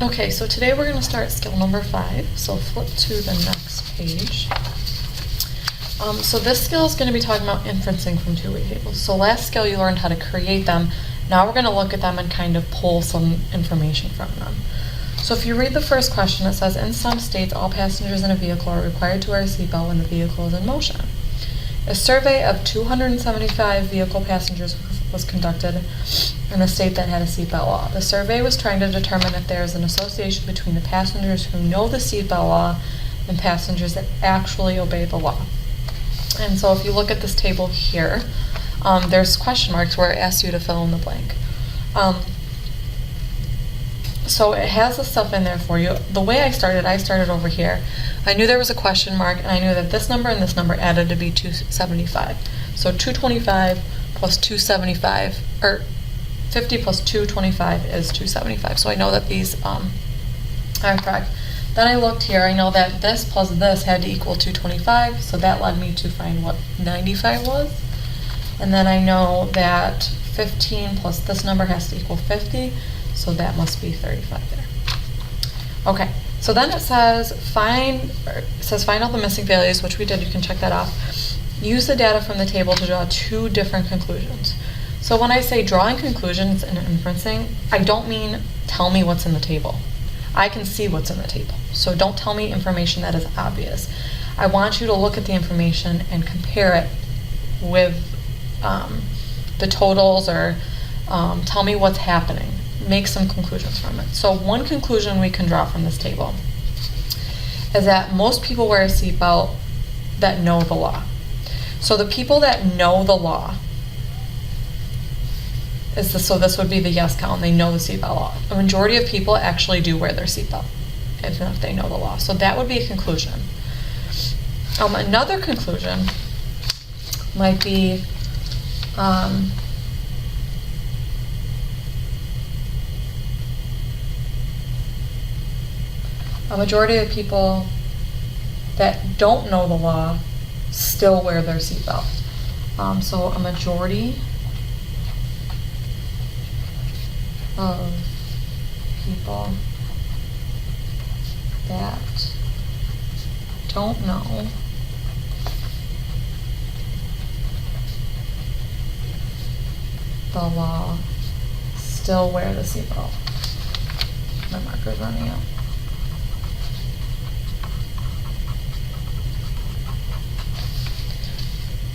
Okay, so today we're going to start skill number 5. So flip to the next page. So this skill is going to be talking about inferencing from two-way tables. So last skill you learned how to create them. Now we're going to look at them and kind of pull some information from them. So if you read the first question, it says, in some states, all passengers in a vehicle are required to wear a seatbelt when the vehicle is in motion. A survey of 275 vehicle passengers was conducted in a state that had a seatbelt law. The survey was trying to determine if there is an association between the passengers who know the seatbelt law and passengers that actually obey the law. And so if you look at this table here, there's question marks where it asks you to fill in the blank. So it has the stuff in there for you. The way I started over here. I knew there was a question mark, and I knew that this number and this number added to be 275. So 225 plus 275, or 50 plus 225 is 275. So I know that these are correct. Then I looked here. I know that this plus this had to equal 225, so that led me to find what 95 was. And then I know that 15 plus this number has to equal 50, so that must be 35 there. Okay, so then it says find all the missing values, which we did. You can check that off. Use the data from the table to draw two different conclusions. So when I say drawing conclusions in inferencing, I don't mean tell me what's in the table. I can see what's in the table. So don't tell me information that is obvious. I want you to look at the information and compare it with the totals, or tell me what's happening. Make some conclusions from it. So one conclusion we can draw from this table is that most people wear a seatbelt that know the law. So the people that know the law so this would be the yes column. They know the seatbelt law. A majority of people actually do wear their seatbelt, even if they know the law. So that would be a conclusion. Another conclusion might be a majority of people that don't know the law still wear their seatbelt. So a majority of people that don't know the law still wear the seatbelt. My marker's running out.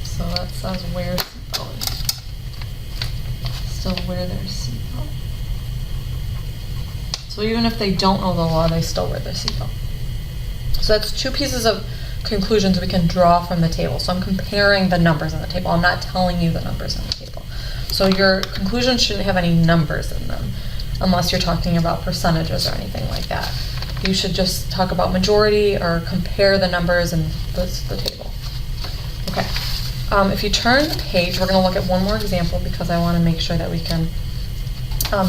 So that says wear seatbelt. Still wear their seatbelt. So even if they don't know the law, they still wear their seatbelt. So that's two pieces of conclusions we can draw from the table. So I'm comparing the numbers on the table. I'm not telling you the numbers on the table. So your conclusions shouldn't have any numbers in them, unless you're talking about percentages or anything like that. You should just talk about majority or compare the numbers in the table. Okay. If you turn the page, we're going to look at one more example because I want to make sure that we can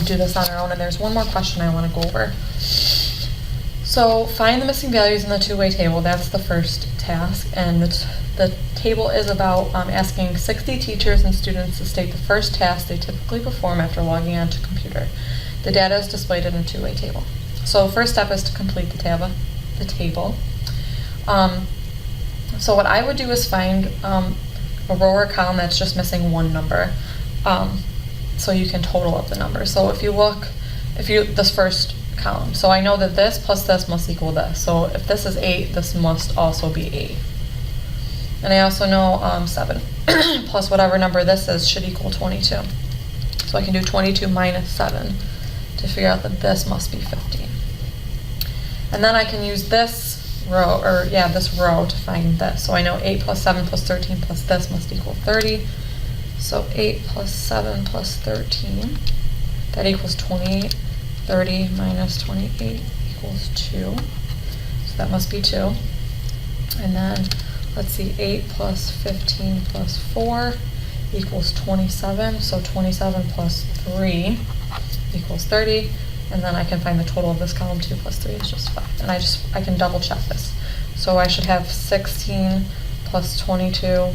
do this on our own. And there's one more question I want to go over. So find the missing values in the two-way table. That's the first task. And the table is about asking 60 teachers and students to state the first task they typically perform after logging onto a computer. The data is displayed in a two-way table. So the first step is to complete the table. So what I would do is find a row or column that's just missing one number, so you can total up the numbers. So if you look, this first column, so I know that this plus this must equal this. So if this is 8, this must also be 8. And I also know 7 plus whatever number this is should equal 22. So I can do 22 minus 7 to figure out that this must be 15. And then I can use this row, this row to find this. So I know 8 plus 7 plus 13 plus this must equal 30. So 8 plus 7 plus 13, that equals 28. 30 minus 28 equals 2. So that must be 2. And then, let's see, 8 plus 15 plus 4 equals 27. So 27 plus 3 equals 30. And then I can find the total of this column. 2 plus 3 is just 5. And I can double check this. So I should have 16 plus 22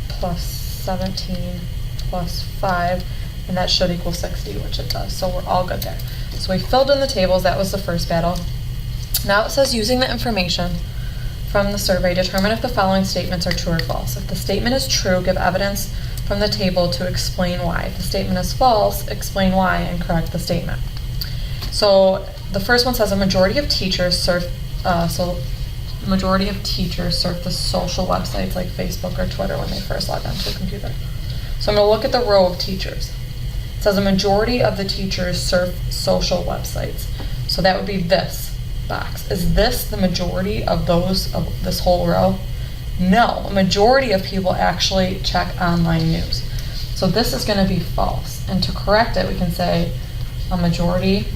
plus 17 plus 5 and that should equal 60, which it does, so we're all good there. So we filled in the tables, that was the first battle. Now it says using the information from the survey, determine if the following statements are true or false. If the statement is true, give evidence from the table to explain why. If the statement is false, explain why and correct the statement. So the first one says a majority of teachers surf the social websites like Facebook or Twitter when they first log onto a computer. So I'm going to look at the row of teachers. It says a majority of the teachers surf social websites. So that would be this box. Is this the majority of this whole row? No, a majority of people actually check online news. So this is going to be false. And to correct it, we can say a majority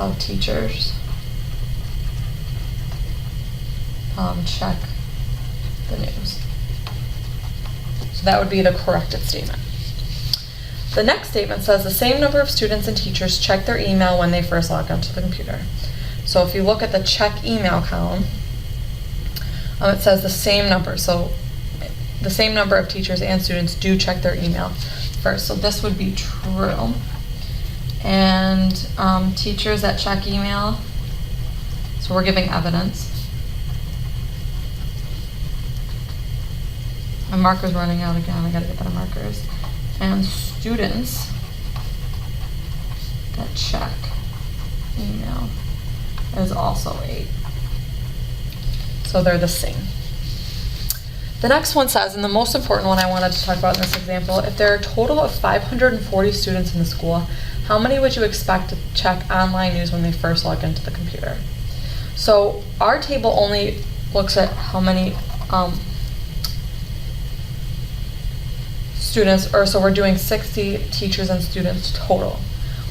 of teachers check the news. So that would be the corrected statement. The next statement says the same number of students and teachers check their email when they first log onto the computer. So if you look at the check email column, it says the same number. So the same number of teachers and students do check their email first. So this would be true. And teachers that check email, so we're giving evidence. My marker's running out again. I gotta get better markers. And students that check email is also 8. So they're the same. The next one says, and the most important one I wanted to talk about in this example, if there are a total of 540 students in the school, how many would you expect to check online news when they first log into the computer? So our table only looks at how many students, so we're doing 60 teachers and students total.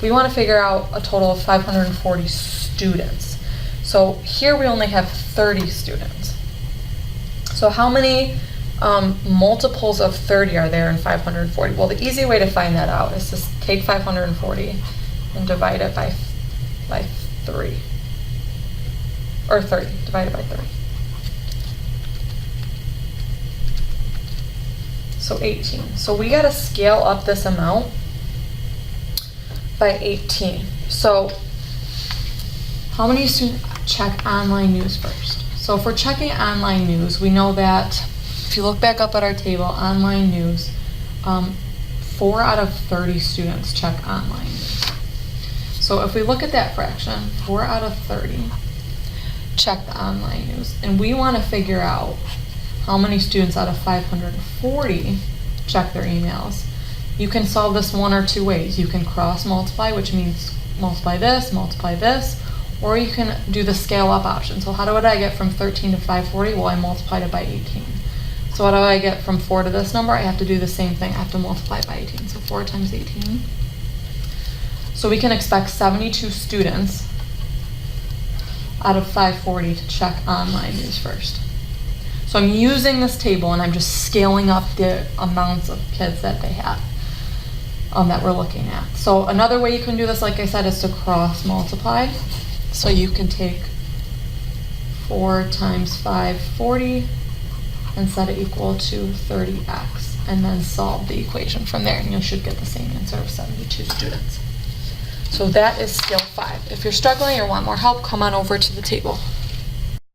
We want to figure out a total of 540 students. So here we only have 30 students. So how many multiples of 30 are there in 540? Well, the easy way to find that out is to take 540 and divide it by 3. Or 30, divided by 30. So 18. So we got to scale up this amount by 18. So how many students check online news first? So if we're checking online news, we know that if you look back up at our table, online news, 4 out of 30 students check online news. So if we look at that fraction, 4 out of 30 check the online news, and we want to figure out how many students out of 540 check their emails. You can solve this one or two ways. You can cross multiply, which means multiply this, or you can do the scale up option. So how do I get from 13 to 540? Well, I multiplied it by 18. So what do I get from 4 to this number? I have to do the same thing. I have to multiply it by 18. So 4 times 18. So we can expect 72 students out of 540 to check online news first. So I'm using this table and I'm just scaling up the amounts of kids that they have that we're looking at. So another way you can do this, like I said, is to cross multiply. So you can take 4 times 540 and set it equal to 30x, and then solve the equation from there, and you should get the same answer of 72 students. So that is skill 5. If you're struggling or want more help, come on over to the table.